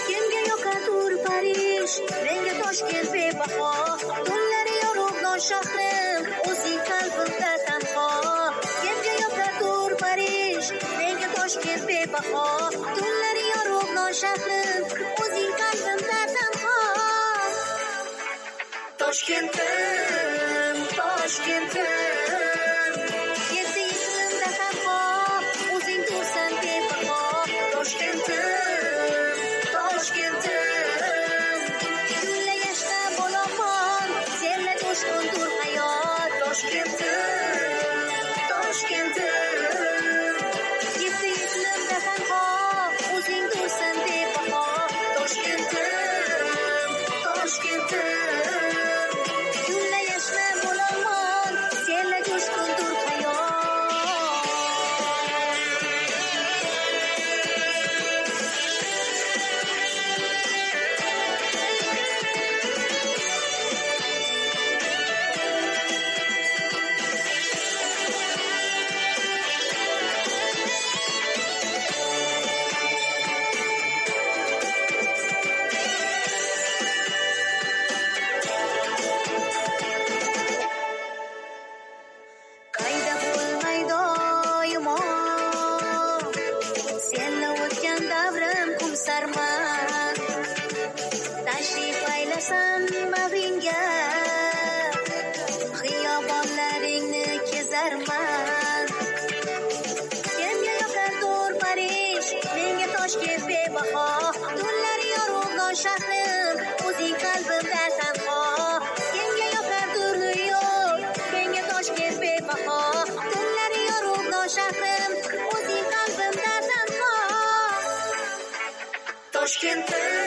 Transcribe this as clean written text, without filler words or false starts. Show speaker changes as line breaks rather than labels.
Kimga yoqadur Parij, menga Toshkent bebaho. Tunlari yorug'non shahrim, o'zing qalbimda tanho. Kimga yoqadur Parij, menga Toshkent bebaho. Tunlari yorug'non shahrim, o'zing qalbimda tanho. Toshkentim, Toshkentim, yetti iqlimda hamho, o'zing tursan bebaho. Toshkentim, Toshkentim, gulla yashna bo'laxon, senla jo'shqindir hayot. Toshkentim, Toshkentim, yetti iqlimda hamho, o'zing tursan bebaho. Toshkentim, Toshkentim, gulla yashna bo'laxon, senla jo'shqindir hayot. Qayda bo'lmay doimo senla o'tgan davrim kumsarman. Tashrif aylasam bag'ringga, xiyobonlaringni kezarman. Kimga yoqardur Parij, menga Toshkent bebaho. Tunlari yorug'non shahrim, o'zing qalbimda tanho. Kimga yoqardur New York, menga Toshkent bebaho. Tunlari yorug'non shahrim, o'zing qalbimda tanho. Toshkentim,